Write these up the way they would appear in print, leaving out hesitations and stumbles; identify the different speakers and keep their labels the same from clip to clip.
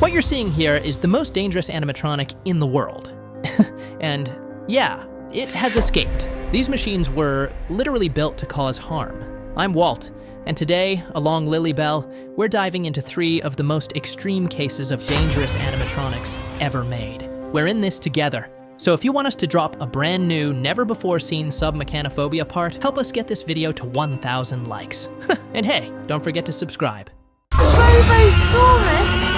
Speaker 1: What you're seeing here is the most dangerous animatronic in the world. And yeah, it has escaped. These machines were literally built to cause harm. I'm Walt, and today, along Lilybell, we're diving into 3 of the most extreme cases of dangerous animatronics ever made. We're in this together. So if you want us to drop a brand new, never-before-seen submechanophobia part, help us get this video to 1,000 likes. And hey, don't forget to subscribe.
Speaker 2: Robosaurus!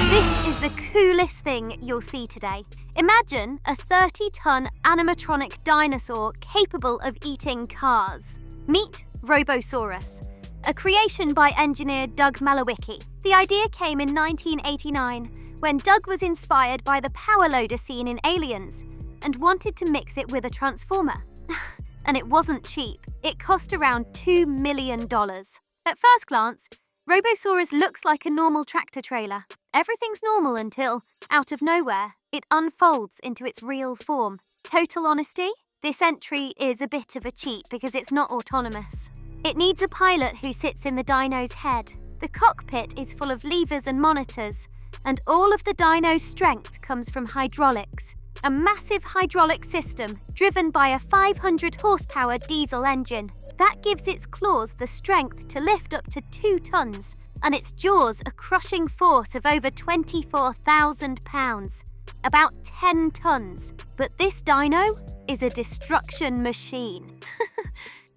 Speaker 2: This is the coolest thing you'll see today. Imagine a 30-ton animatronic dinosaur capable of eating cars. Meet Robosaurus, a creation by engineer Doug Malowicki. The idea came in 1989 when Doug was inspired by the power loader scene in Aliens and wanted to mix it with a transformer. And it wasn't cheap. It cost around $2 million. At first glance, Robosaurus looks like a normal tractor trailer. Everything's normal until, out of nowhere, it unfolds into its real form. Total honesty, this entry is a bit of a cheat because it's not autonomous. It needs a pilot who sits in the dino's head. The cockpit is full of levers and monitors, and all of the dino's strength comes from hydraulics. A massive hydraulic system driven by a 500 horsepower diesel engine. That gives its claws the strength to lift up to 2 tons, and its jaws a crushing force of over 24,000 pounds, about 10 tons. But this dino is a destruction machine.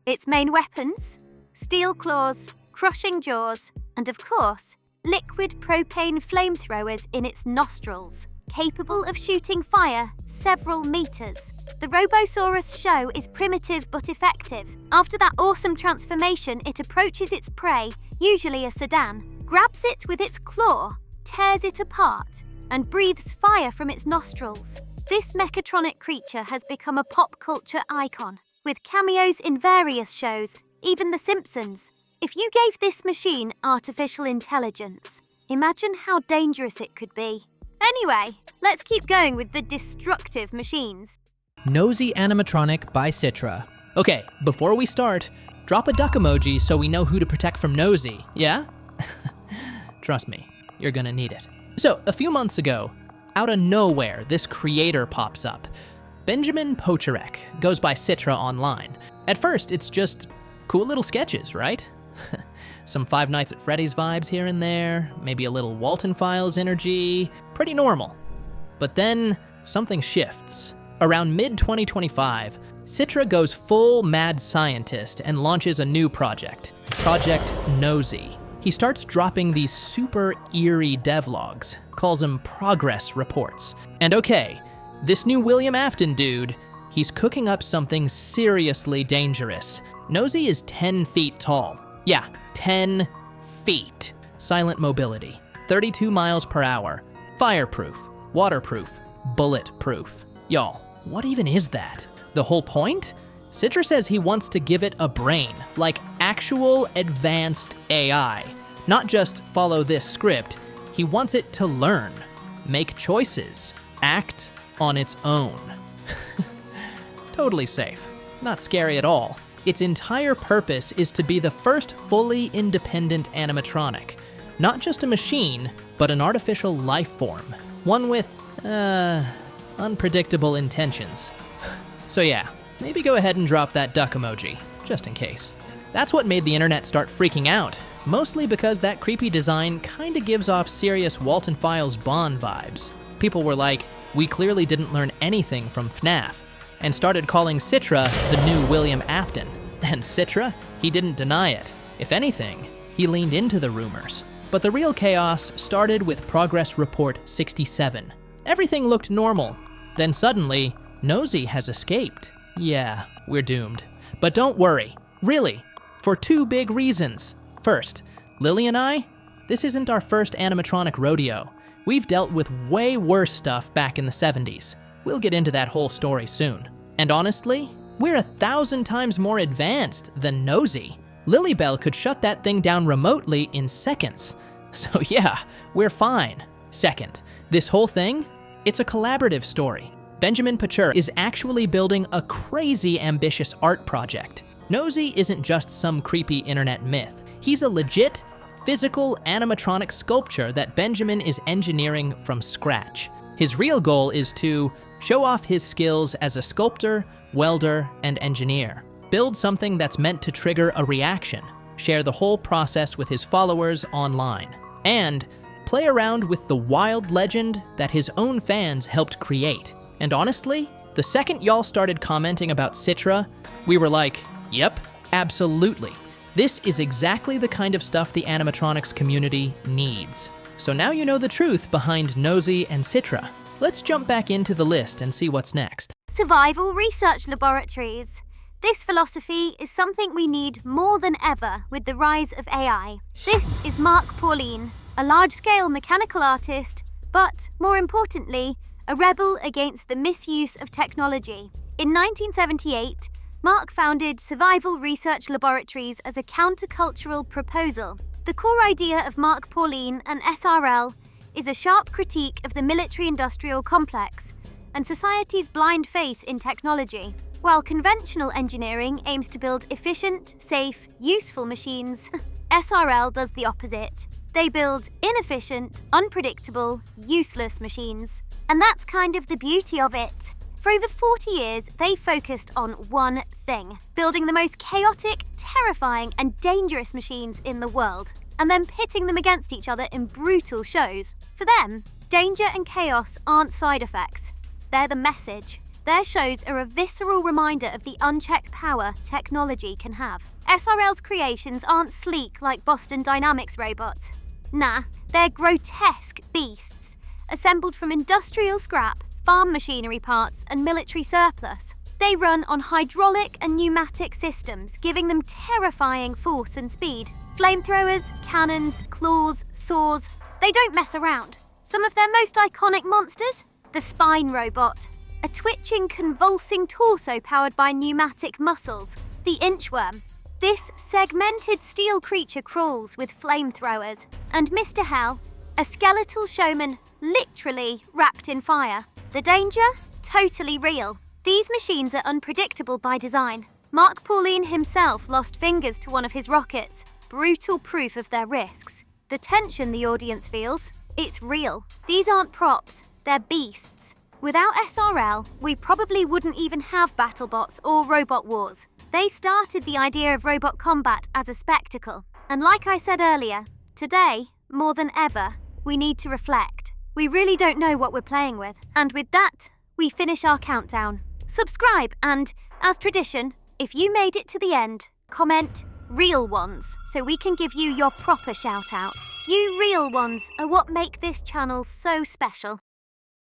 Speaker 2: Its main weapons? Steel claws, crushing jaws, and of course, liquid propane flamethrowers in its nostrils, capable of shooting fire several meters. The Robosaurus show is primitive but effective. After that awesome transformation, it approaches its prey, usually a sedan, grabs it with its claw, tears it apart, and breathes fire from its nostrils. This mechatronic creature has become a pop culture icon, with cameos in various shows, even The Simpsons. If you gave this machine artificial intelligence, imagine how dangerous it could be. Anyway, let's keep going with the destructive machines.
Speaker 1: Nosy animatronic by Citra. Okay, before we start, drop a duck emoji so we know who to protect from Nosy, yeah? Trust me, you're gonna need it. So, a few months ago, out of nowhere, this creator pops up. Benjamin Pocherek goes by Citra online. At first, it's just cool little sketches, right? Some Five Nights at Freddy's vibes here and there, maybe a little Walton Files energy, pretty normal. But then, something shifts. Around mid-2025, Citra goes full mad scientist and launches a new project, Project Nosy. He starts dropping these super eerie devlogs, calls them progress reports. And okay, this new William Afton dude, he's cooking up something seriously dangerous. Nosy is 10 feet tall. Yeah, 10 feet. Silent mobility, 32 miles per hour, fireproof, waterproof, bulletproof. Y'all, what even is that? The whole point? Citra says he wants to give it a brain, like actual advanced AI. Not just follow this script, he wants it to learn, make choices, act on its own. Totally safe, not scary at all. Its entire purpose is to be the first fully independent animatronic. Not just a machine, but an artificial life form. One with, unpredictable intentions. So yeah, maybe go ahead and drop that duck emoji, just in case. That's what made the internet start freaking out, mostly because that creepy design kinda gives off serious Walton Files Bond vibes. People were like, we clearly didn't learn anything from FNAF, and started calling Citra the new William Afton. And Citra, he didn't deny it. If anything, he leaned into the rumors. But the real chaos started with Progress Report 67. Everything looked normal. Then suddenly, Nosy has escaped. Yeah, we're doomed. But don't worry, really, for 2 big reasons. First, Lily and I, this isn't our first animatronic rodeo. We've dealt with way worse stuff back in the 70s. We'll get into that whole story soon. And honestly, we're 1,000 times more advanced than Nosy. Lilybell could shut that thing down remotely in seconds. So yeah, we're fine. Second, this whole thing, it's a collaborative story. Benjamin Pocherek is actually building a crazy ambitious art project. Nosy isn't just some creepy internet myth. He's a legit physical animatronic sculpture that Benjamin is engineering from scratch. His real goal is to show off his skills as a sculptor, welder, and engineer, build something that's meant to trigger a reaction, share the whole process with his followers online, and play around with the wild legend that his own fans helped create. And honestly, the second y'all started commenting about Citra, we were like, yep, absolutely. This is exactly the kind of stuff the animatronics community needs. So now you know the truth behind Nosy and Citra. Let's jump back into the list and see what's next.
Speaker 2: Survival research laboratories. This philosophy is something we need more than ever with the rise of AI. This is Mark Pauline, a large-scale mechanical artist, but more importantly, a rebel against the misuse of technology. In 1978, Mark founded Survival Research Laboratories as a countercultural proposal. The core idea of Mark Pauline and SRL is a sharp critique of the military-industrial complex and society's blind faith in technology. While conventional engineering aims to build efficient, safe, useful machines, SRL does the opposite. They build inefficient, unpredictable, useless machines. And that's kind of the beauty of it. For over 40 years, they focused on one thing: building the most chaotic, terrifying, and dangerous machines in the world, and then pitting them against each other in brutal shows. For them, danger and chaos aren't side effects. They're the message. Their shows are a visceral reminder of the unchecked power technology can have. SRL's creations aren't sleek like Boston Dynamics robots. Nah, they're grotesque beasts, assembled from industrial scrap, farm machinery parts, and military surplus. They run on hydraulic and pneumatic systems, giving them terrifying force and speed. Flamethrowers, cannons, claws, saws, they don't mess around. Some of their most iconic monsters? The spine robot, a twitching, convulsing torso powered by pneumatic muscles. The inchworm. This segmented steel creature crawls with flamethrowers. And Mr. Hell, a skeletal showman literally wrapped in fire. The danger? Totally real. These machines are unpredictable by design. Mark Pauline himself lost fingers to one of his rockets. Brutal proof of their risks. The tension the audience feels? It's real. These aren't props, they're beasts. Without SRL, we probably wouldn't even have BattleBots or Robot Wars. They started the idea of robot combat as a spectacle. And like I said earlier, today, more than ever, we need to reflect. We really don't know what we're playing with. And with that, we finish our countdown. Subscribe and, as tradition, if you made it to the end, comment real ones so we can give you your proper shout out. You real ones are what make this channel so special.